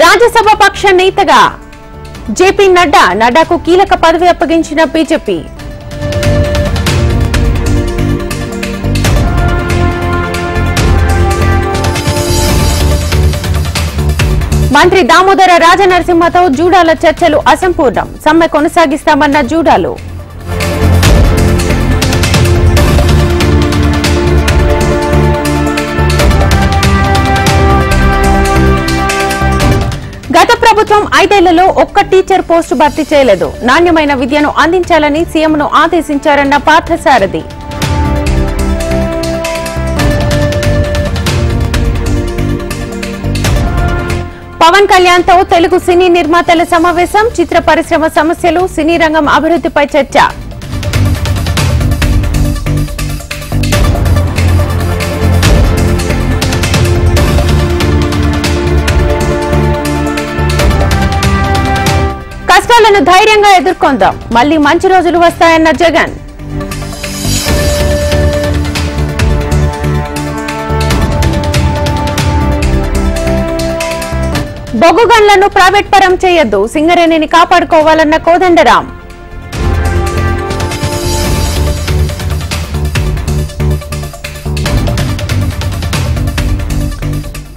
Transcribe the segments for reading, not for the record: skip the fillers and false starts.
రాజ్యసభ పక్ష నేతగా జేపీ నడ్డాకు కీలక పదవి అప్పగించిన బీజేపీ. మంత్రి దామోదర రాజనరసింహతో జూడాల చర్చలు అసంపూర్ణం. సమ్మె కొనసాగిస్తామన్న జూడాలు. గత ప్రభుత్వం 5 ఏళ్లలో ఒక్క టీచర్ పోస్టు భర్తీ చేయలేదు. నాణ్యమైన విద్యను అందించాలని సీఎంను ఆదేశించారన్న పార్థసారథి. పవన్ కళ్యాణ్ తో తెలుగు సినీ నిర్మాతల సమావేశం. చిత్ర పరిశ్రమ సమస్యలు, సినీ రంగం అభివృద్ధిపై చర్చ. కష్టాలను ధైర్యంగా ఎదుర్కొందాం, మళ్లీ మంచి రోజులు వస్తాయన్న జగన్. బొగ్గు గన్లను ప్రైవేట్ పరం చేయొద్దు, సింగరేణిని కాపాడుకోవాలన్న కోదండరాం.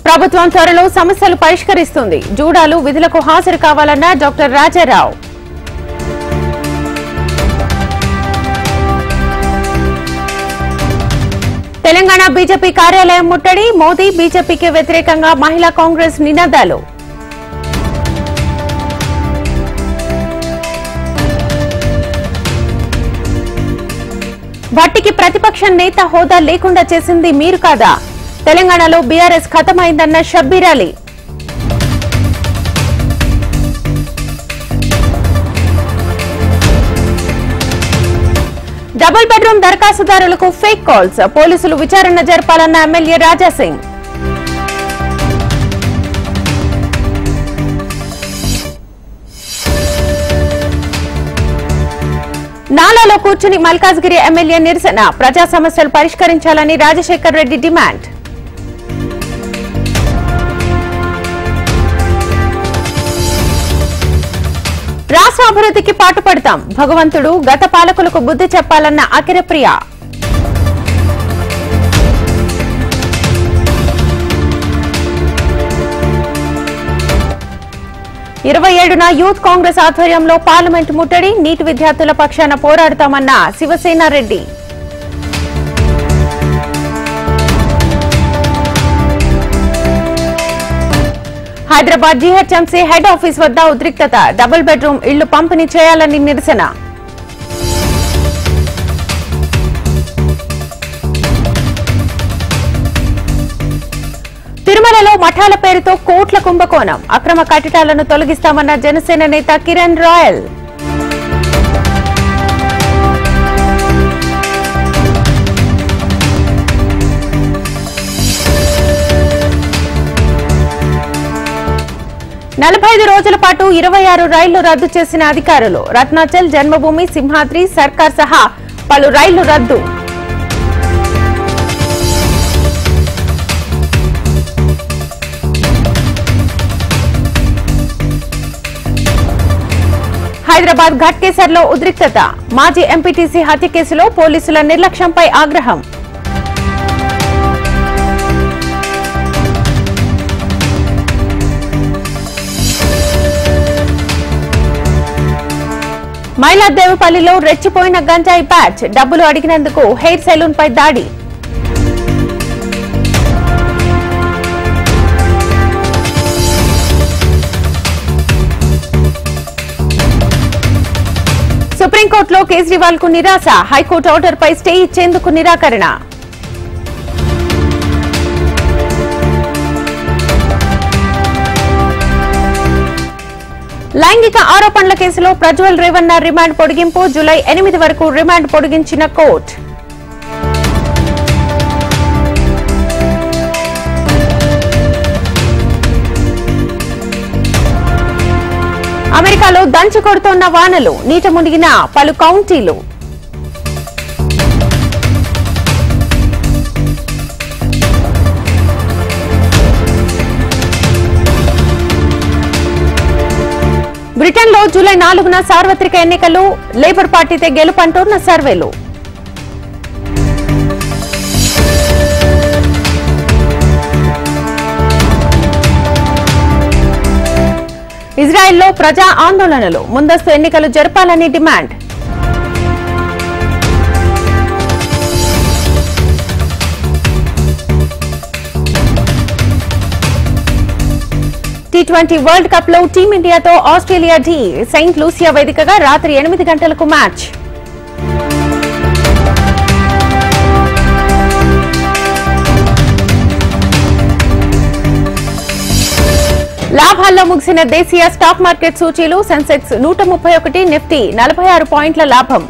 ప్రభుత్వం త్వరలో సమస్యలు పరిష్కరిస్తుంది. జూడాలు విధులకు హాజరు కావాలన్న డాక్టర్ రాజారావు. తెలంగాణ బీజేపీ కార్యాలయం ముట్టడి. మోదీ బీజేపీకి వ్యతిరేకంగా మహిళా కాంగ్రెస్ నినాదాలు. భట్టికి ప్రతిపక్ష నేత హోదా లేకుండా చేసింది మీరు కాదా? తెలంగాణలో బీఆర్ఎస్ ఖతమైందన్న షబ్బీర్ అలీ. డబుల్ బెడ్రూమ్ దరఖాస్తుదారులకు ఫేక్ కాల్స్. పోలీసులు విచారణ జరపాలన్న ఎమ్మెల్యే రాజాసింగ్. నాలాలో కూర్చుని మల్కాజ్గిరి ఎమ్మెల్యే నిరసన. ప్రజా సమస్యలు పరిష్కరించాలని రాజశేఖర్ రెడ్డి డిమాండ్. రాష్ట్ర అభివృద్ధికి పాటుపడతాం, భగవంతుడు గత పాలకులకు బుద్ధి చెప్పాలన్న అఖిలప్రియ. ఇరవై 27న యూత్ కాంగ్రెస్ ఆధ్వర్యంలో పార్లమెంట్ ముట్టడి. నీట్ విద్యార్థుల పక్షాన పోరాడతామన్న Shivasenareddy. Hyderabad GHMC head office వద్ద ఉద్రిక్తత. డబుల్ బెడ్రూమ్ ఇళ్లు పంపిణీ చేయాలని నిరసన. తిరుమలలో మఠాల పేరుతో కోట్ల కుంభకోణం. అక్రమ కట్టడాలను తొలగిస్తామన్న జనసేన నేత కిరణ్ రాయల్. నలభై 45 రోజుల పాటు 26 రైళ్లు రద్దు చేసిన అధికారులు. రత్నాచల్, జన్మభూమి, సింహాద్రి, సర్కార్ సహా పలు రైళ్లు రద్దు. హైదరాబాద్ ఘట్కేసర్లో ఉద్రిక్తత. మాజీ ఎంపీటీసీ హత్య కేసులో పోలీసుల నిర్లక్ష్యంపై ఆగ్రహం. మైలాదేవిపల్లిలో రెచ్చిపోయిన గంజాయి బ్యాచ్. డబ్బులు అడిగినందుకు హెయిర్ సెలూన్ పై దాడి. సుప్రీంకోర్టులో కేజ్రీవాల్ కు నిరాశ. హైకోర్టు ఆర్డర్ పై స్టే ఇచ్చేందుకు నిరాకరణ. లైంగిక ఆరోపణల కేసులో ప్రజ్వల్ రేవన్న రిమాండ్ పొడిగింపు. జూలై 8 వరకు రిమాండ్ పొడిగించిన కోర్టు. అమెరికాలో దంచి కొడుతోన్న వానలు. నీట మునిగిన పలు కౌంటీలు. బ్రిటన్లో జూలై 4న సార్వత్రిక ఎన్నికలు, లేబర్ పార్టీతే గెలుపంటోన్న సర్వేలు. ఇజ్రాయెల్లో ప్రజా ఆందోళనలు, ముందస్తు ఎన్నికలు జరపాలని డిమాండ్. టీ20 వరల్డ్ కప్ లో టీమిండియాతో ఆస్ట్రేలియా ఢీ. సెయింట్ లూసియా వేదికగా రాత్రి 8 గంటలకు మ్యాచ్. లాభాల్లో ముగిసిన దేశీయ స్టాక్ మార్కెట్ సూచీలు. సెన్సెక్స్ 131, నిఫ్టీ 46 పాయింట్ల లాభం.